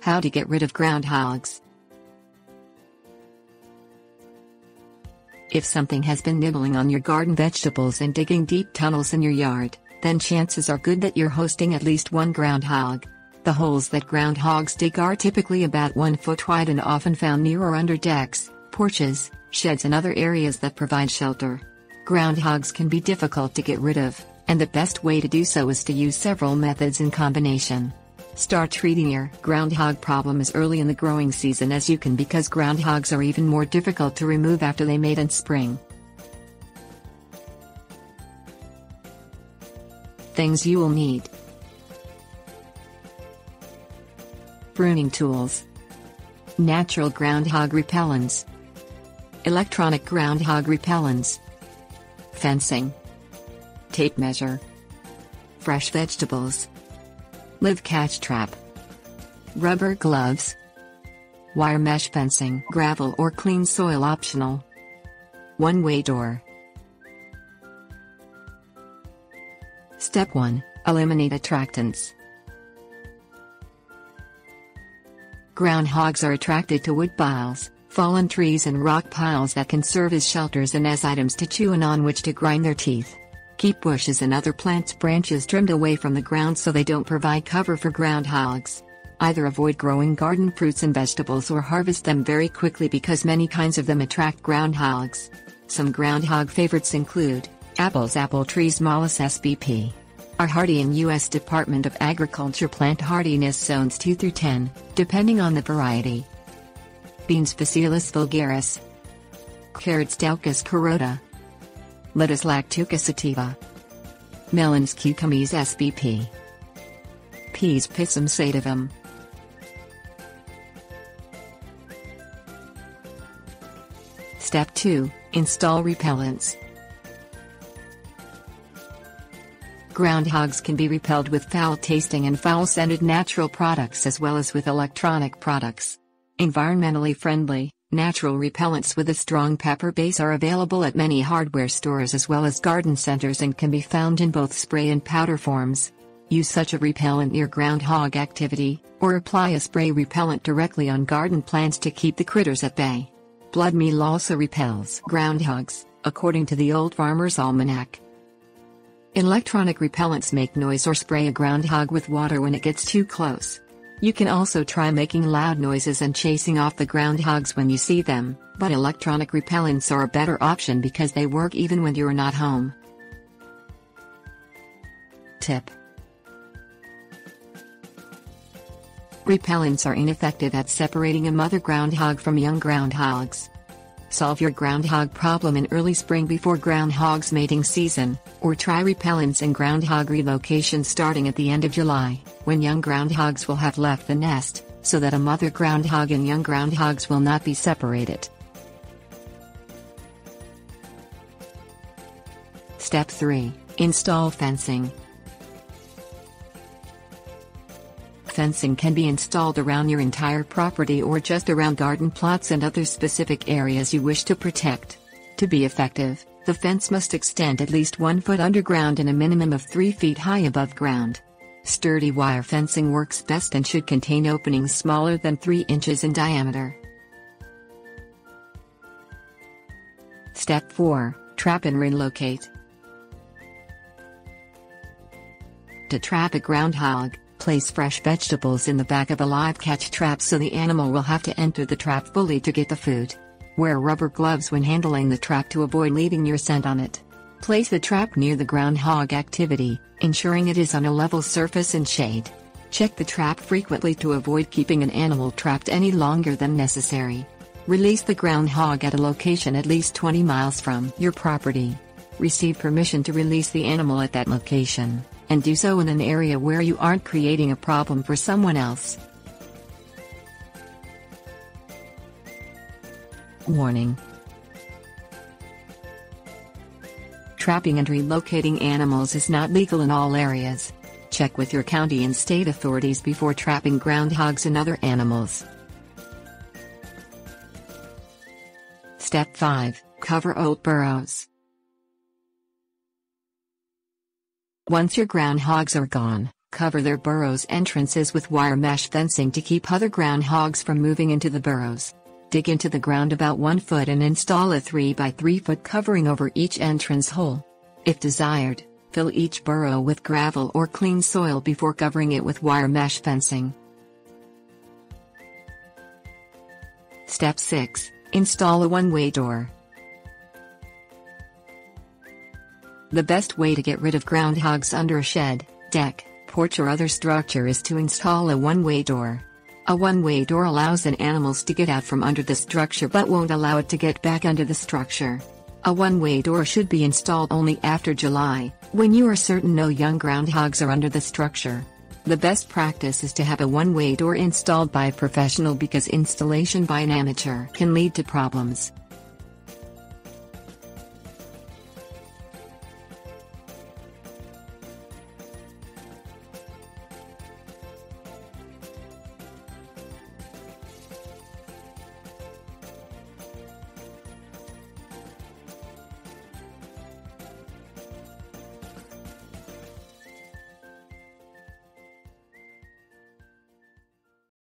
How to get rid of groundhogs. If something has been nibbling on your garden vegetables and digging deep tunnels in your yard, then chances are good that you're hosting at least one groundhog. The holes that groundhogs dig are typically about 1 foot wide and often found near or under decks, porches, sheds and other areas that provide shelter. Groundhogs can be difficult to get rid of, and the best way to do so is to use several methods in combination. Start treating your groundhog problem as early in the growing season as you can because groundhogs are even more difficult to remove after they mate in spring. Things you will need: pruning tools, natural groundhog repellents, electronic groundhog repellents, fencing, tape measure, fresh vegetables, live catch trap, rubber gloves, wire mesh fencing, gravel or clean soil optional, one-way door. Step 1. Eliminate attractants. Groundhogs are attracted to wood piles, fallen trees and rock piles that can serve as shelters and as items to chew and on which to grind their teeth. Keep bushes and other plants' branches trimmed away from the ground so they don't provide cover for groundhogs. Either avoid growing garden fruits and vegetables or harvest them very quickly because many kinds of them attract groundhogs. Some groundhog favorites include apples. Apple trees Mollis spp. are hardy in U.S. Department of Agriculture plant hardiness zones 2 through 10, depending on the variety. Beans Phaceolus vulgaris, carrots Daucus carota, lettuce Lactuca sativa, melons Cucumis spp, peas Pisum sativum. Step 2. Install repellents. Groundhogs can be repelled with foul-tasting and foul-scented natural products as well as with electronic products. Environmentally friendly, natural repellents with a strong pepper base are available at many hardware stores as well as garden centers and can be found in both spray and powder forms. Use such a repellent near groundhog activity, or apply a spray repellent directly on garden plants to keep the critters at bay. Blood meal also repels groundhogs, according to the Old Farmer's Almanac. Electronic repellents make noise or spray a groundhog with water when it gets too close. You can also try making loud noises and chasing off the groundhogs when you see them, but electronic repellents are a better option because they work even when you're not home. Tip: repellents are ineffective at separating a mother groundhog from young groundhogs. Solve your groundhog problem in early spring before groundhogs mating season, or try repellents in groundhog relocation starting at the end of July, when young groundhogs will have left the nest, so that a mother groundhog and young groundhogs will not be separated. Step 3. Install fencing. Fencing can be installed around your entire property or just around garden plots and other specific areas you wish to protect. To be effective, the fence must extend at least 1 foot underground and a minimum of 3 feet high above ground. Sturdy wire fencing works best and should contain openings smaller than 3 inches in diameter. Step 4. Trap and relocate. To trap a groundhog, place fresh vegetables in the back of a live catch trap so the animal will have to enter the trap fully to get the food. Wear rubber gloves when handling the trap to avoid leaving your scent on it. Place the trap near the groundhog activity, ensuring it is on a level surface and shade. Check the trap frequently to avoid keeping an animal trapped any longer than necessary. Release the groundhog at a location at least 20 miles from your property. Receive permission to release the animal at that location, and do so in an area where you aren't creating a problem for someone else. Warning: trapping and relocating animals is not legal in all areas. Check with your county and state authorities before trapping groundhogs and other animals. Step 5. Cover old burrows. Once your groundhogs are gone, Cover their burrows entrances with wire mesh fencing to keep other groundhogs from moving into the burrows. Dig into the ground about 1 foot and install a 3 by 3 foot covering over each entrance hole. If desired, fill each burrow with gravel or clean soil before covering it with wire mesh fencing. Step 6. Install a one-way door. The best way to get rid of groundhogs under a shed, deck, porch or other structure is to install a one-way door. A one-way door allows an animals to get out from under the structure but won't allow it to get back under the structure. A one-way door should be installed only after July, when you are certain no young groundhogs are under the structure. The best practice is to have a one-way door installed by a professional because installation by an amateur can lead to problems.